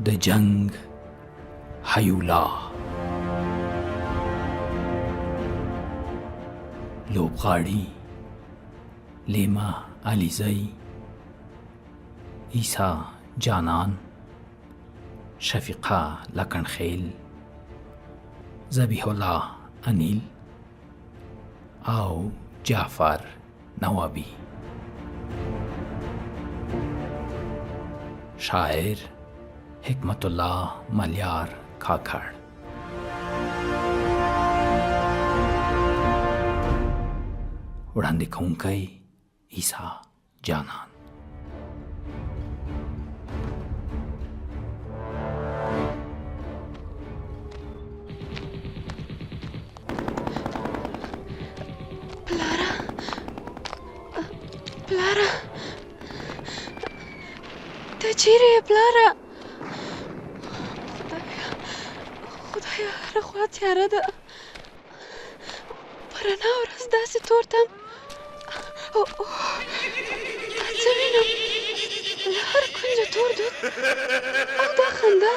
د جنگ هیولا لوبغاړي لیما علیزی، عیسی جانان، شفیقه لکنخیل، ذبیح الله انیل او جعفر نوابی. شاعر حکمت الله ملیار کاکړ. وړاندې کوونکی عیسی جانان. پلاره ته چیرې یې پلاره؟ خدایا هره خوا تیاره ده، په رڼا ورځ داسې تور تم څه وینم؟ له هر کونجه تور دود او دا خندا.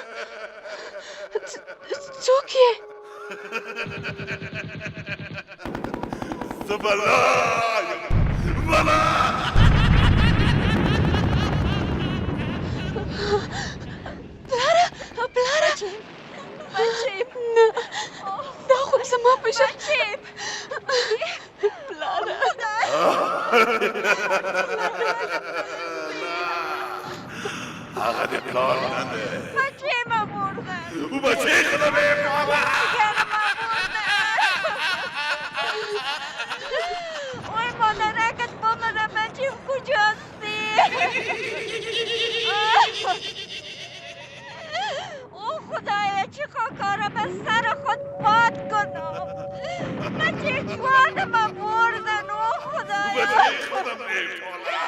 څوک یې؟ زه بلا یم، بلا. پلاره نه، دا خو زما په شک پلاره. هغه د پلار نه دی. بچه ما برده، او بچه خودم پالا. وای مادرکت بابا بچه کجاستی؟ او خدایا چه کارم به سر خود باد کنم. بچه جوان ما بردن. او خدایا بچه خودم پالا.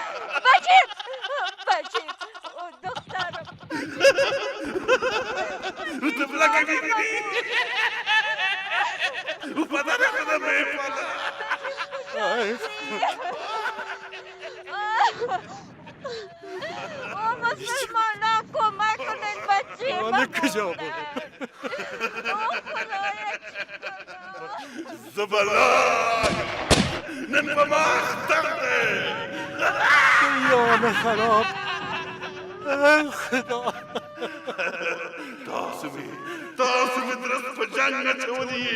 بچه دخترم او تفلکه میبینی؟ او بدن خودم پالا. او مسلمانان کمک کنین بچه ما کجا بردن. او خدایا چی کنم؟ زبلایم نن به ما اختر ده. یام خراب. ای خدا، تاسو می درست په جنگ اچولی.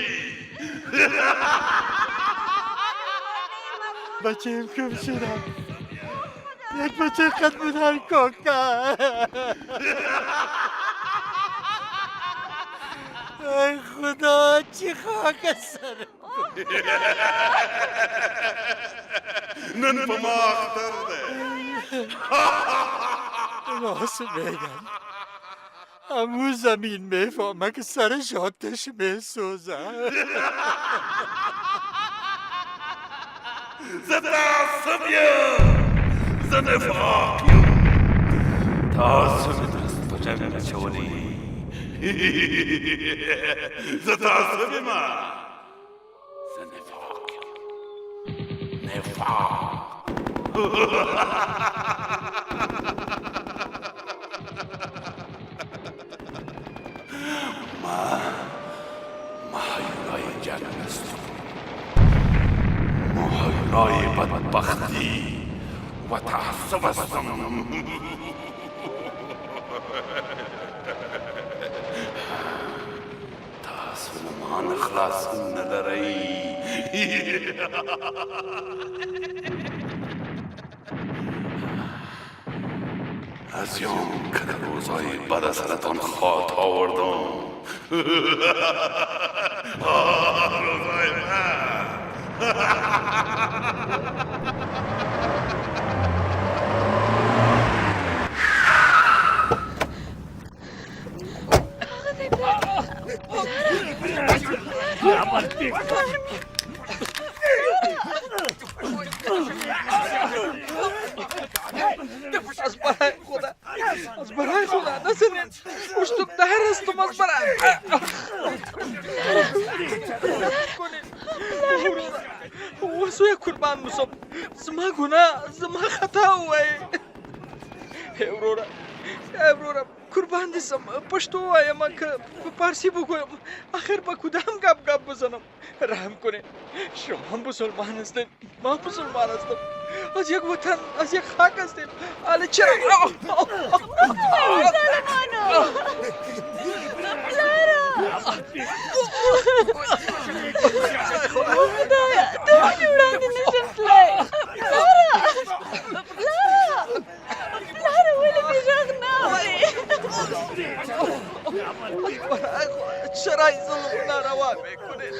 بچه‌ام کم شدم. یک بچه قد بودن کاکا. ای خدا چی خاک سرم. نن په ما اختر ده. راست میگم، همون زمین میفهمه که سرش آتش میسوزه. زه تعصب یم، زه نفاق یم. تاسو می درست په جنگ اچولی. زه تعصب یم، زه نفاق یم. نفاق. ما هیولای جنگ هستم. ما هیولای بدبختی و تعصب هستم. تاسو له ما نه خلاصون نه لرئ. از یام که در روزهای بد سرتان خواد آوردم. روزهای بد. از برای خدا نزنید. پشتم دهر هستم از برای. وسوی قربان مصب. زما گناه، زما خطا وای. ورورا قربان دې سم پښتو وایم که په فارسی بگویم آخر با کدام گپ بزنم رحم کنید شما مسلمان هستید ما مسلمان هستم از یک وطن از یک خاک هستیم حالا چرا خدایا ته ولې وړاندې نشم تللی پلاره ولې مې غږ نه اورې چرا این ظلم ناروا میکنید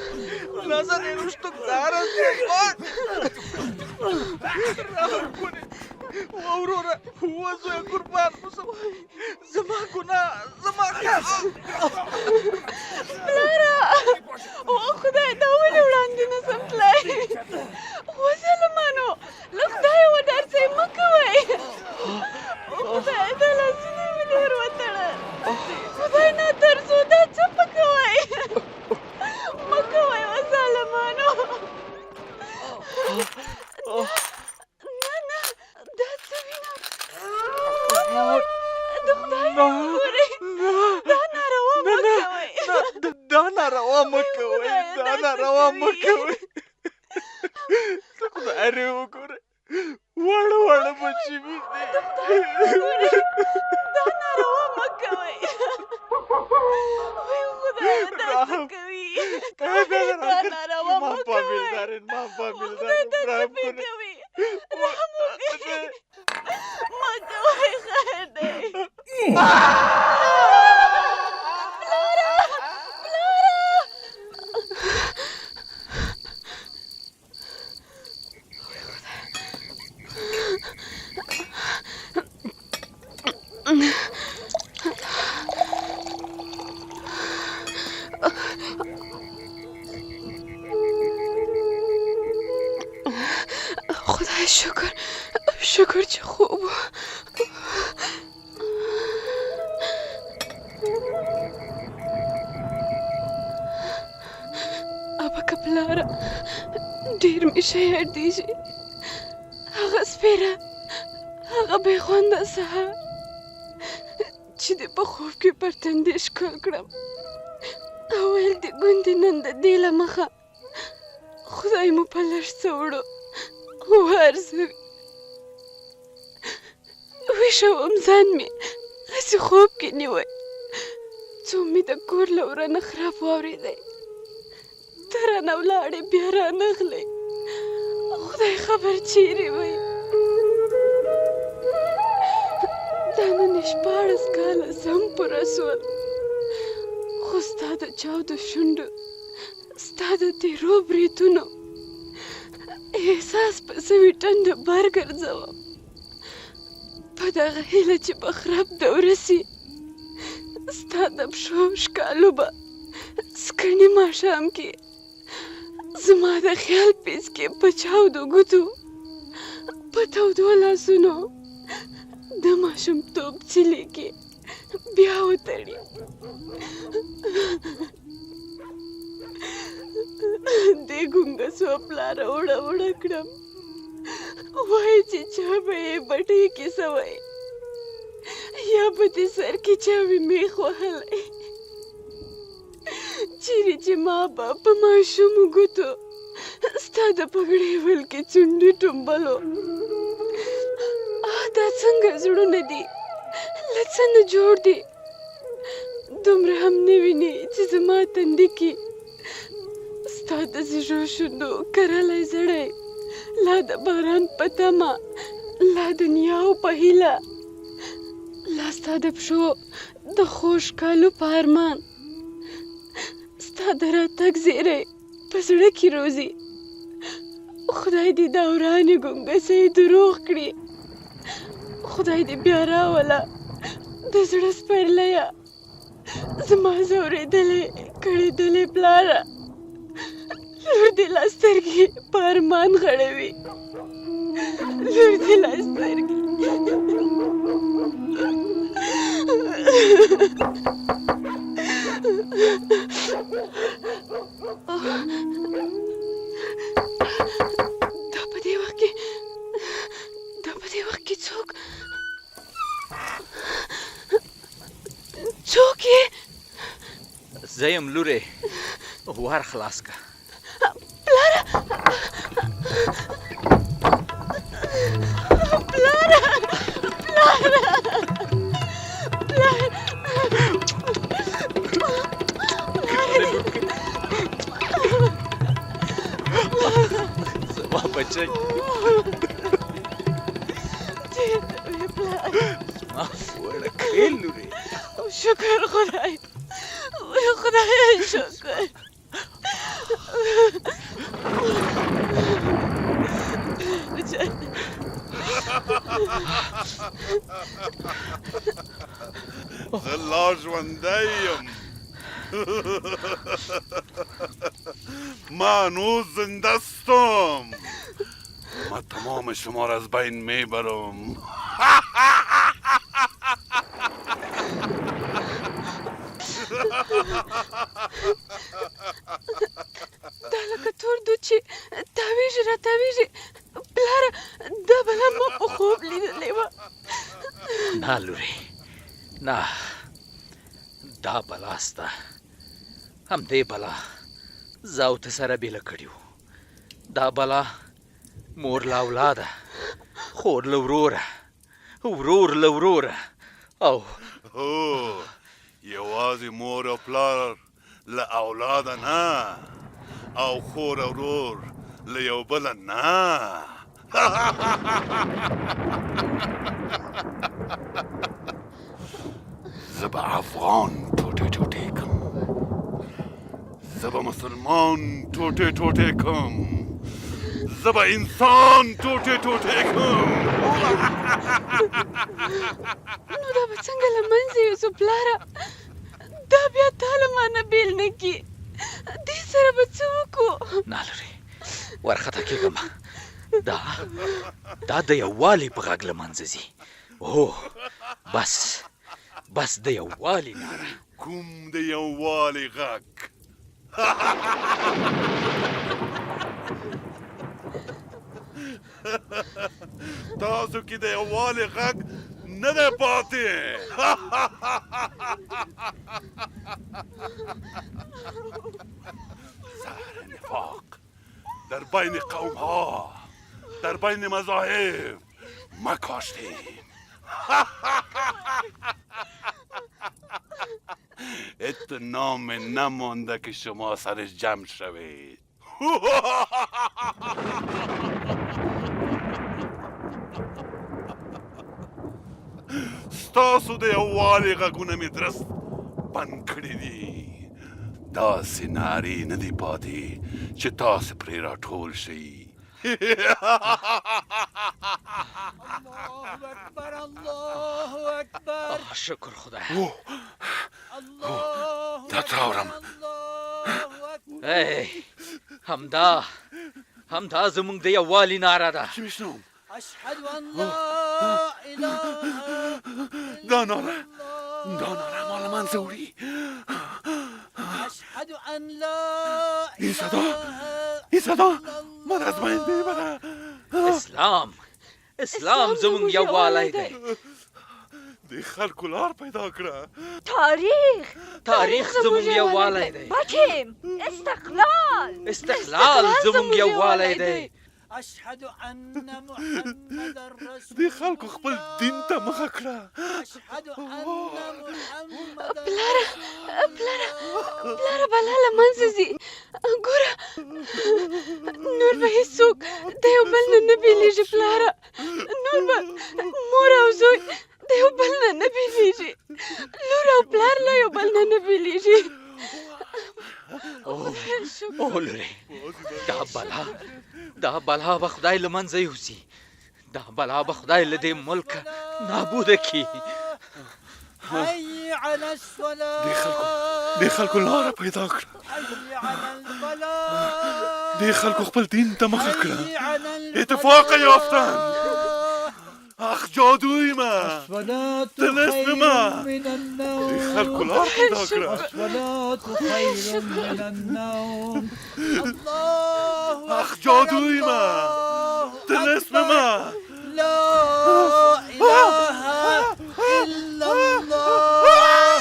نظر رشتم دار هستیم رحم کنید و اورورا وزوی قربان بسم زما گناه زما پلاره او خدای ته ولې وړاندې نشم تللی وظالمانو له خدایه ودرځئ مه کوئ خدای دا لاسونه مې ډېر وتړل خدای ناترسو دا څه په کوئ مه کوئ وظالمانو نه نه دا څه وینم د خدای ګورئ دا ناروا مه کوئ دا ناروا مه کوئ دا ناروا مه کوئ د خدای رې وګورئ واړه واړه بچي مې دي دا ناروا مه کوئ وای خدایه دا څه کوي دا ناروا مه کوئ خدای دا څه پې کوي رحم وکړئ مه کوئ خیر دی خدای شکر چې خوب و ابا که پلاره ډېر مې ښه یادېږي هغه سپېره هغه بې خونده سهار چې دې په خوب کې پر تندي ښکل کړم او ویل دې ګوندې نن د دې له مخه خدای مو په لږ څه وړو وارزوي ویښه وم ځان مې هسې خوب کې نیوی څو مې د کور له وره نه خراپ واورېدی ته رانه ولاړې بیا رانغلی خدای خبر چیرې وی دا نن 14 کاله سم پوره سول خو ستا د چاودو شونډو ستا د تېرو بریتونو احساس په سوي ټنډه بار ګرځوم په دغه هیله چې به خراب دوره سي ستا د پښو ښکالو به سکڼې ماښام کې زما د خیال پیڅ کې په چاودو ګوتو په تودو لاسونو د ماشومتوب څلې کې بیا وتړي دې ګونګه سوه پلاره وړه وړه کړم وایي چې چا به یې بټۍ کې سوی یا به دې سر کې چا وي میخ وهلی چیرې چې ما به په ماشومو ګوتو ستا د پګړۍ ولکې څونډې ټومبلو دا څنګه زړونه دي له څه نه جوړ دي دومره هم نه ویني چې زما تندي کې ستا د زیږو شونډو کرلی زړی لا د باران په تمه لا د نیاو په هیله لا ستا د پښو د ښو ښکالو په ارمان ستا د راتګ زیری په زړه کې روزي خدای دې دا ورانې ګونګسۍ دروغ کړي خدای دې بیا راوله د زړه سپرلیه زما زورېدلې کړېدلې پلاره لور دې لا سترګې په ارمان غړوي لور دې لا سترګې دا په دې وخت کې څوک زه یم لورې ور خلاص که زما بچی زما وړکۍ لورې شکر خدای خدای شکر زه لا ژوندی یم ما هنوز زنده ستم ما تمام شما را از بین میبرم دا لکه تور دود چې تاویږي را تاویږي پلاره دا بلا ما په خوب لیدلې وه نه لورې نه دا بلا سته همدې بلا زه او ته سره بېله کړي وو دا بلا مور له اولاده خور له وروره ورور له وروره او هو یوازې مور او پلار له اولاده نه او خور او ورور له یو بله نه زه به افغان ټوټې ټوټې کم زه به مسلمان ټوټې ټوټې کم زه به انسان ټوټې ټوټې کم نو دا به څنګه له منځه یوسو پلاره دا بیا تا له مانه بیل نه کي دې سره به څه وکړو نه لورې ورخطا کېږم دا د یووالي په غږ له منځه ځي هو بس د یووالي ناره کوم د یووالي غږ تاسو کې د یووالي غږ نه دی پاتې زهر نفاق در بین قوم ها در بین مذاهب مکاشتیم اتنام نمانده که شما سرش جمع شوید ستاسو د یووالي غږونه مې درست بند کړي دي داسې نارې نه دي پاتې چې تاسې پرې راټول شئ الله اکبر شکر خدای دا تاورم ای همدا زموږ د یووالي ناره ده چې میشنم اشهد ان لا اله دا ناره ما له منځه وړي اشهد ان لا این صدا ما را از بین میبره اسلام زموږ یووالی دی د خلکو لار پیدا کړه تاریخ زموږ یووالی دی بچیم استقلال زموږ یووالی دی اشهد ان محمد رسول د خلکو خپل دین ته مخه کړه اشهد ان محمد پلاره بلا له منځه ځي ګوره نور به هېڅوک د یو بل نه نه بېلېږي پلاره نور به مور او زوی د یو بل نه نه بېلېږي لور او پلار له یو بل نه نه بېلېږي او لورې دا بلا به خدای له منځه یوسي دا بلا به خدای له دې ملکه نابوده کړي حي على الصلاه د خلکو لاره پیدا کړه حي على الفلاح د خلکو خپل دین ته مخه کړه اتفاق یافتن اخ جادوی ما تلسم ما من النوم د خلکو لاره پیدا کړه الصلاة خير من النوم الله اخ جادوی ما تلسم ما لا إله إلا الله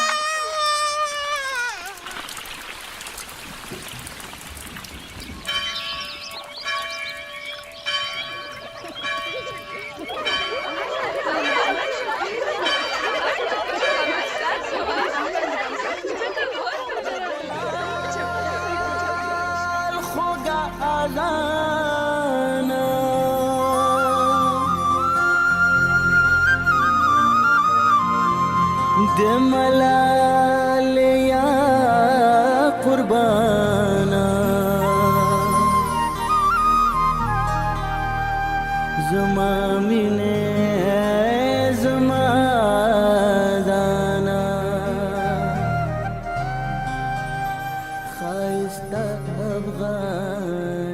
اذانا د ملال یا قربانا زما مینه زما دانا خایسته افغانستانا